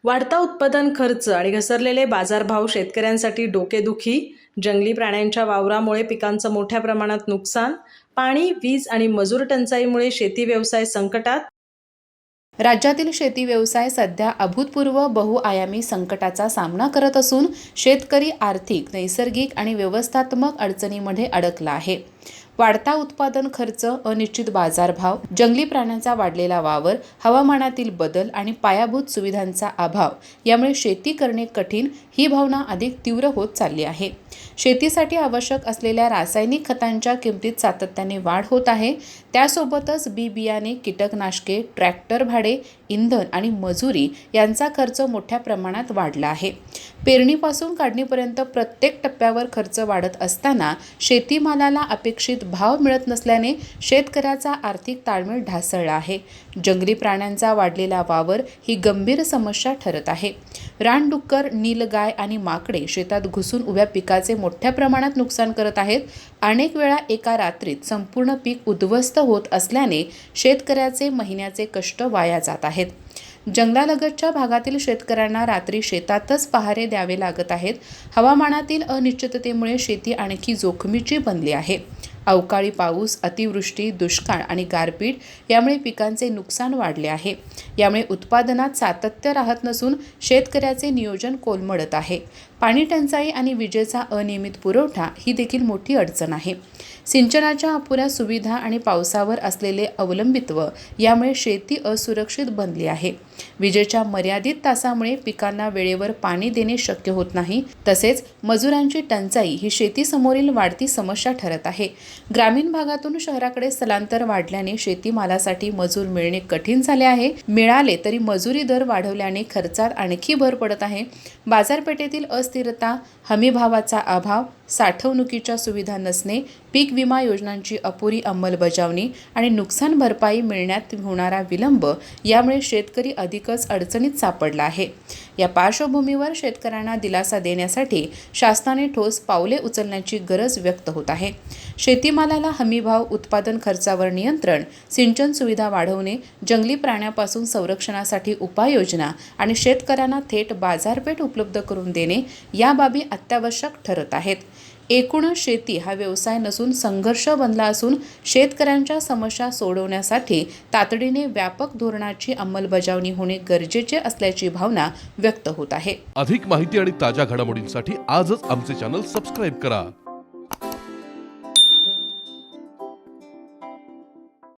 वाढता उत्पादन खर्च आणि घसरलेले बाजारभाव शेतकऱ्यांसाठी डोकेदुखी. जंगली प्राण्यांच्या वावरामुळे पिकांचं मोठ्या प्रमाणात नुकसान. पाणी, वीज आणि मजूर टंचाईमुळे शेती व्यवसाय संकटात. राज्यातील शेती व्यवसाय सध्या अभूतपूर्व बहुआयामी संकटाचा सामना करत असून शेतकरी आर्थिक, नैसर्गिक आणि व्यवस्थात्मक अडचणींमध्ये अडकला आहे. वाढता उत्पादन खर्च, अनिश्चित बाजारभाव, जंगली प्राण्यांचा वाढलेला वावर, हवामानातील बदल आणि पायाभूत सुविधांचा अभाव यामुळे शेती करणे कठीण ही भावना अधिक तीव्र होत चालली आहे. शेतीसाठी आवश्यक असलेल्या रासायनिक खतांच्या किमतीत सातत्याने वाढ होत आहे. त्यासोबतच बियाणे, कीटकनाशके, ट्रॅक्टर भाडे, इंधन आणि मजुरी यांचा खर्च मोठ्या प्रमाणात वाढला आहे. पेरणीपासून काढणीपर्यंत प्रत्येक टप्प्यावर खर्च वाढत असताना शेतीमालाला अपेक्षित भाव मिळत नसल्याने शेतकऱ्याचा आर्थिक ताळमेळ ढासळला आहे. जंगली प्राण्यांचा वाढलेला वावर ही गंभीर समस्या ठरत आहे. रानडुक्कर, नीलगाय आणि माकडे शेतात घुसून उभ्या पिकाचे मोठ्या प्रमाणात नुकसान करत आहेत. अनेक वेळा एका रात्रीत संपूर्ण पीक उद्ध्वस्त होत असल्याने शेतकऱ्याचे महिन्याचे कष्ट वाया जात आहेत. जंगलालगतच्या भागातील शेतकऱ्यांना रात्री शेतातच पहारे द्यावे लागत आहेत. हवामानातील अनिश्चिततेमुळे शेती आणखी जोखमीची बनली आहे. अवकाळी पाऊस, अतिवृष्टी, दुष्काळ आणि गारपीट यामुळे पिकांचे नुकसान वाढले आहे. यामुळे उत्पादनात सातत्य राहत नसून शेतकऱ्याचे नियोजन कोलमडत आहे. पाणी टंचाई आणि विजेचा अनियमित पुरवठा ही देखील मोठी अडचण आहे. सिंचनाच्या अपुऱ्या सुविधा आणि पावसावर असलेले अवलंबित्व यामुळे शेती असुरक्षित बनली आहे. विजेच्या मर्यादित तासामुळे पिकांना वेळेवर पाणी देणे शक्य होत नाही. तसेच मजुरांची टंचाई ही शेतीसमोरील वाढती समस्या ठरत आहे. ग्रामीण भागातून शहराकडे स्थलांतर वाढल्याने शेतीमालासाठी मजूर मिळणे कठीण झाले आहे. मिळाले तरी मजुरी दर वाढवल्याने खर्चात आणखी भर पडत आहे. बाजारपेठेतील अस्थिरता, हमीभावाचा अभाव, साठवणुकीच्या सुविधा नसणे, पीक विमा योजनांची अपुरी अंमलबजावणी आणि नुकसान भरपाई मिळण्यात होणारा विलंब यामुळे शेतकरी अधिकच अडचणीत सापडला आहे. या पार्श्वभूमीवर शेतकऱ्यांना दिलासा देण्यासाठी शासनाने ठोस पावले उचलण्याची गरज व्यक्त होत आहे. शेतीमालाला हमीभाव, उत्पादन खर्चावर नियंत्रण, सिंचन सुविधा वाढवणे, जंगली प्राण्यापासून संरक्षणासाठी उपाययोजना आणि शेतकऱ्यांना थेट बाजारपेठ उपलब्ध करून देणे या बाबी अत्यावश्यक ठरत आहेत. एकूणच शेती हा व्यवसाय नसून संघर्ष बनला असून शेतकऱ्यांच्या समस्या सोडवण्यासाठी तातडीने व्यापक धोरणाची अंमलबजावणी होणे गरजेचे असल्याची भावना व्यक्त होत आहे. अधिक माहिती आणि ताज्या घडामोडींसाठी आजच आमचे चॅनल सबस्क्राईब करा.